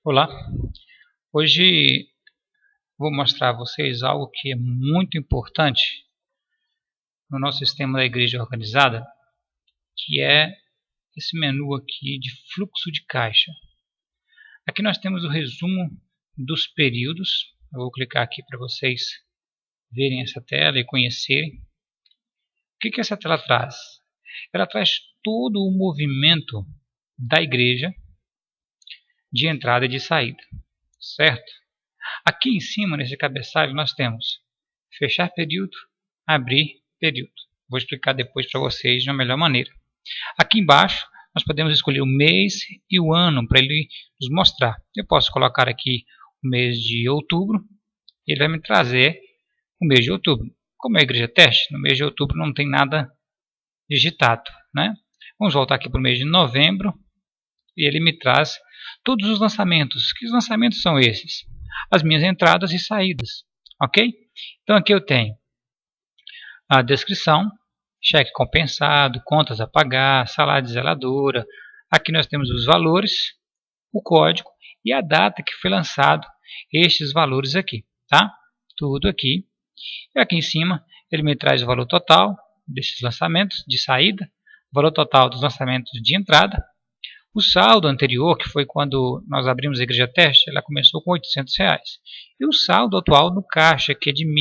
Olá, hoje vou mostrar a vocês algo que é muito importante no nosso sistema da igreja organizada, que é esse menu aqui de fluxo de caixa. Aqui nós temos o resumo dos períodos. Eu vou clicar aqui para vocês verem essa tela e conhecerem. O que essa tela traz? Ela traz todo o movimento da igreja de entrada e de saída, certo? Aqui em cima, nesse cabeçalho, nós temos fechar período, abrir período. Vou explicar depois para vocês de uma melhor maneira. Aqui embaixo, nós podemos escolher o mês e o ano para ele nos mostrar. Eu posso colocar aqui o mês de outubro, ele vai me trazer o mês de outubro. Como é a igreja teste, no mês de outubro não tem nada digitado, né? Vamos voltar aqui para o mês de novembro e ele me traz todos os lançamentos. Que lançamentos são esses? As minhas entradas e saídas, ok? Então aqui eu tenho a descrição, cheque compensado, contas a pagar, salário de zeladora. Aqui nós temos os valores, o código e a data que foi lançado estes valores aqui, tá? Tudo aqui. E aqui em cima ele me traz o valor total desses lançamentos de saída, o valor total dos lançamentos de entrada. O saldo anterior, que foi quando nós abrimos a igreja teste, ela começou com R$800. E o saldo atual no caixa, que é de R$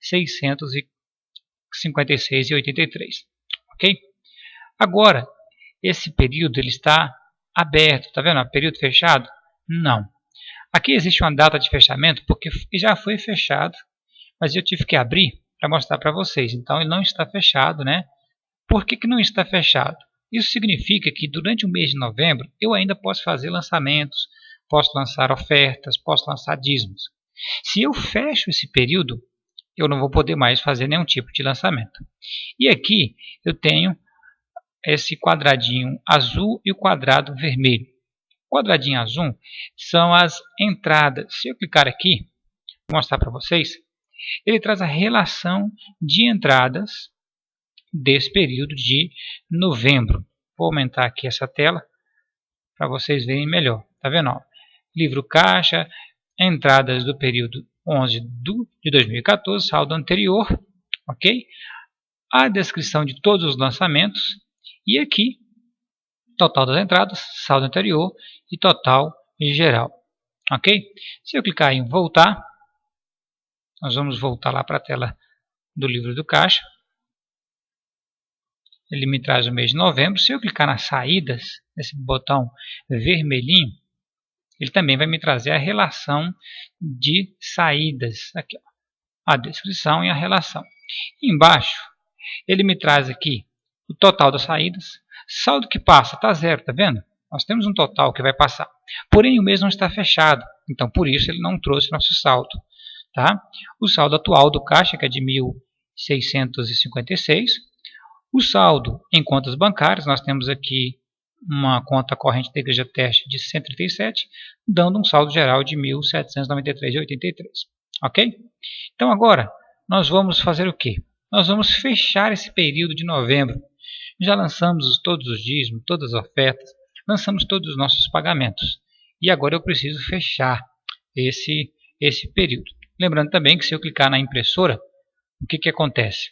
1.656,83. Ok? Agora, esse período ele está aberto. Está vendo? Período fechado? Não. Aqui existe uma data de fechamento, porque já foi fechado, mas eu tive que abrir para mostrar para vocês. Então, ele não está fechado, né? Por que não está fechado? Isso significa que durante o mês de novembro eu ainda posso fazer lançamentos, posso lançar ofertas, posso lançar dízimos. Se eu fecho esse período, eu não vou poder mais fazer nenhum tipo de lançamento. E aqui eu tenho esse quadradinho azul e o quadrado vermelho. O quadradinho azul são as entradas. Se eu clicar aqui, vou mostrar para vocês, ele traz a relação de entradas desse período de novembro. Vou aumentar aqui essa tela para vocês verem melhor. Tá vendo? Ó, livro caixa, entradas do período 11 de 2014, saldo anterior, ok? A descrição de todos os lançamentos e aqui total das entradas, saldo anterior e total geral, ok? Se eu clicar em voltar, nós vamos voltar lá para a tela do livro do caixa. Ele me traz o mês de novembro. Se eu clicar nas saídas, nesse botão vermelhinho, ele também vai me trazer a relação de saídas. Aqui, ó, a descrição e a relação. E embaixo, ele me traz aqui o total das saídas. Saldo que passa está zero, está vendo? Nós temos um total que vai passar. Porém, o mês não está fechado. Então, por isso, ele não trouxe nosso saldo. Tá? O saldo atual do caixa, que é de 1.656. O saldo em contas bancárias, nós temos aqui uma conta corrente da igreja teste de 137, dando um saldo geral de 1.793,83. Ok? Então agora, nós vamos fazer o quê? Nós vamos fechar esse período de novembro. Já lançamos todos os dízimos, todas as ofertas, lançamos todos os nossos pagamentos. E agora eu preciso fechar esse período. Lembrando também que se eu clicar na impressora, o que acontece?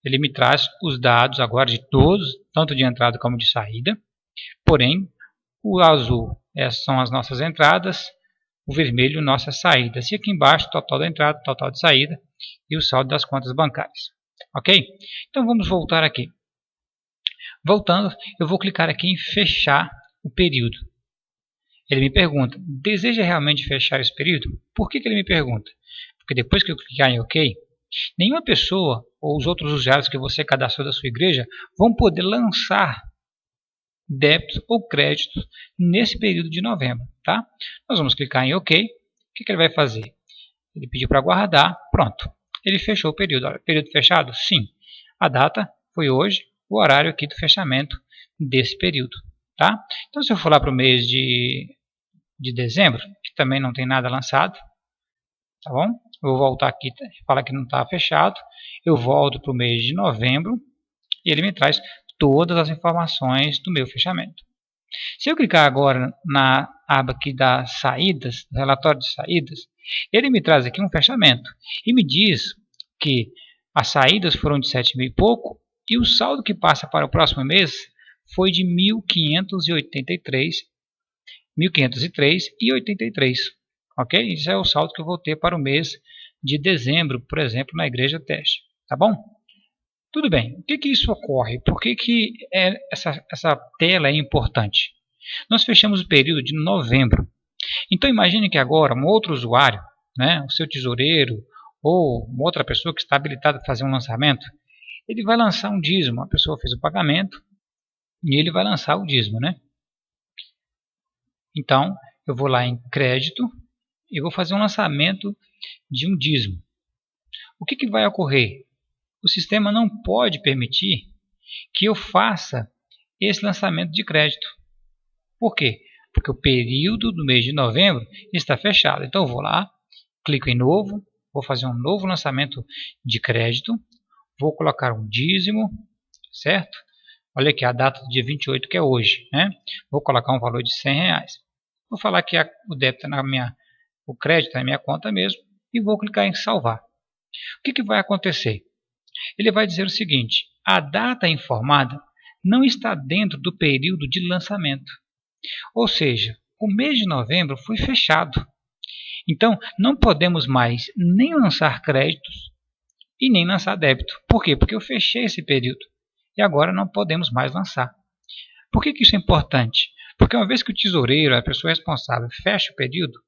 Ele me traz os dados agora de todos, tanto de entrada como de saída. Porém, o azul são as nossas entradas, o vermelho nossas saídas. E aqui embaixo, total da entrada, total de saída e o saldo das contas bancárias. Ok? Então vamos voltar aqui. Voltando, eu vou clicar aqui em fechar o período. Ele me pergunta, deseja realmente fechar esse período? Por que ele me pergunta? Porque depois que eu clicar em OK, nenhuma pessoa ou os outros usuários que você cadastrou da sua igreja vão poder lançar débitos ou créditos nesse período de novembro. Tá? Nós vamos clicar em OK. O que ele vai fazer? Ele pediu para guardar. Pronto. Ele fechou o período. Olha, período fechado? Sim. A data foi hoje, o horário aqui do fechamento desse período. Tá? Então, se eu for lá para o mês de dezembro, que também não tem nada lançado, tá bom? Eu vou voltar aqui, falar que não está fechado. Eu volto para o mês de novembro e ele me traz todas as informações do meu fechamento. Se eu clicar agora na aba aqui das saídas, relatório de saídas, ele me traz aqui um fechamento e me diz que as saídas foram de 7 mil e pouco e o saldo que passa para o próximo mês foi de 1.503,83. Ok? Isso é o saldo que eu vou ter para o mês de dezembro, por exemplo, na igreja teste. Tá bom? Tudo bem. O que isso ocorre? Por que essa tela é importante? Nós fechamos o período de novembro. Então imagine que agora um outro usuário, né, o seu tesoureiro ou uma outra pessoa que está habilitada a fazer um lançamento, ele vai lançar um dízimo. A pessoa fez o pagamento e ele vai lançar o dízimo, né? Então eu vou lá em crédito e vou fazer um lançamento de um dízimo. O que vai ocorrer? O sistema não pode permitir que eu faça esse lançamento de crédito. Por quê? Porque o período do mês de novembro está fechado. Então eu vou lá, clico em novo, vou fazer um novo lançamento de crédito, vou colocar um dízimo, certo? Olha aqui a data do dia 28, que é hoje, né? Vou colocar um valor de R$100. Vou falar que o débito o crédito é na minha conta mesmo e vou clicar em salvar. O que vai acontecer? Ele vai dizer o seguinte: a data informada não está dentro do período de lançamento. Ou seja, o mês de novembro foi fechado. Então, não podemos mais nem lançar créditos e nem lançar débito. Por quê? Porque eu fechei esse período e agora não podemos mais lançar. Por que isso é importante? Porque uma vez que o tesoureiro, a pessoa responsável, fecha o período,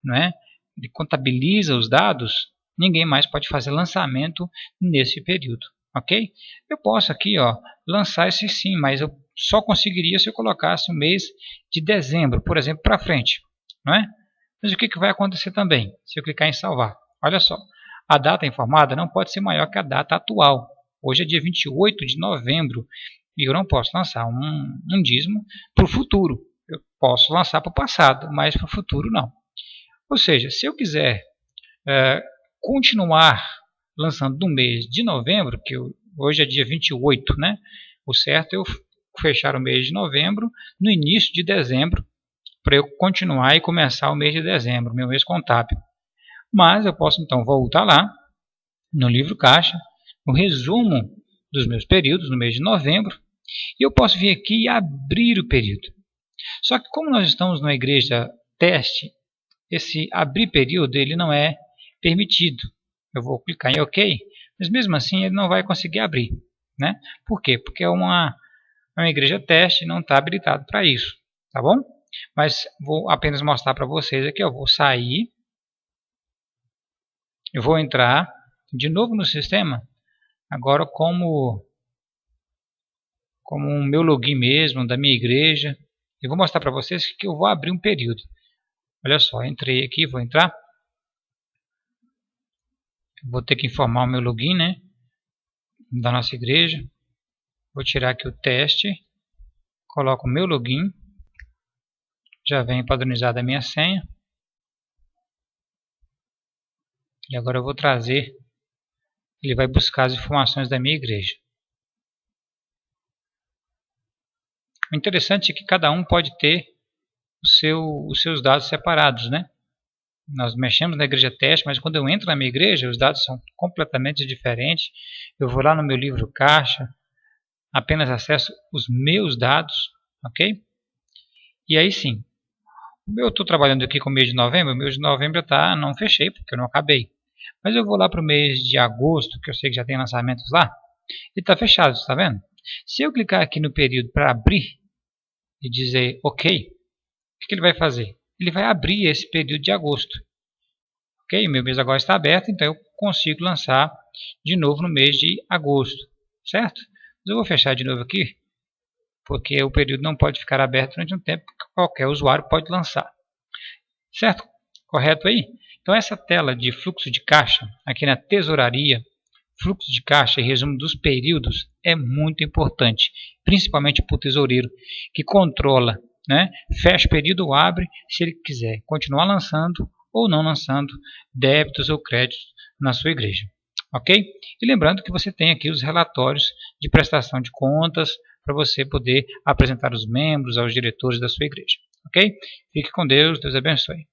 não é? Ele contabiliza os dados, ninguém mais pode fazer lançamento nesse período. Ok? Eu posso aqui lançar esse sim, mas eu só conseguiria se eu colocasse o mês de dezembro, por exemplo, para frente. Não é? Mas o que vai acontecer também se eu clicar em salvar? Olha só, a data informada não pode ser maior que a data atual. Hoje é dia 28 de novembro e eu não posso lançar um dízimo para o futuro. Eu posso lançar para o passado, mas para o futuro não. Ou seja, se eu quiser continuar lançando no mês de novembro, que hoje é dia 28, né? O certo é eu fechar o mês de novembro no início de dezembro, para eu continuar e começar o mês de dezembro, meu mês contábil. Mas eu posso então voltar lá, no livro caixa, no resumo dos meus períodos no mês de novembro, e eu posso vir aqui e abrir o período. Só que como nós estamos na igreja teste, esse abrir período ele não é permitido. Eu vou clicar em OK, mas mesmo assim ele não vai conseguir abrir, né? Por quê? Porque é uma igreja teste e não está habilitado para isso, tá bom? Mas vou apenas mostrar para vocês aqui, eu vou sair, eu vou entrar de novo no sistema, agora como o meu login mesmo, da minha igreja, e vou mostrar para vocês que eu vou abrir um período. Olha só, entrei aqui, vou entrar. Vou ter que informar o meu login, né, da nossa igreja. Vou tirar aqui o teste, coloco o meu login, já vem padronizada a minha senha. E agora eu vou trazer, ele vai buscar as informações da minha igreja. O interessante é que cada um pode ter os seus dados separados, né? Nós mexemos na igreja teste, mas quando eu entro na minha igreja, os dados são completamente diferentes. Eu vou lá no meu livro caixa, apenas acesso os meus dados, ok? E aí sim, eu estou trabalhando aqui com o mês de novembro, o mês de novembro não fechei, porque eu não acabei. Mas eu vou lá para o mês de agosto, que eu sei que já tem lançamentos lá, e está fechado, está vendo? Se eu clicar aqui no período para abrir e dizer OK, o que ele vai fazer? Ele vai abrir esse período de agosto. Ok? Meu mês agora está aberto, então eu consigo lançar de novo no mês de agosto, certo? Mas eu vou fechar de novo aqui, porque o período não pode ficar aberto durante um tempo, que qualquer usuário pode lançar. Certo? Correto aí? Então essa tela de fluxo de caixa, aqui na tesouraria, fluxo de caixa e resumo dos períodos é muito importante, principalmente para o tesoureiro, que controla, né? Fecha o período ou abre se ele quiser continuar lançando ou não lançando débitos ou créditos na sua igreja. Ok? E lembrando que você tem aqui os relatórios de prestação de contas para você poder apresentar os membros, aos diretores da sua igreja. Ok? Fique com Deus, Deus abençoe.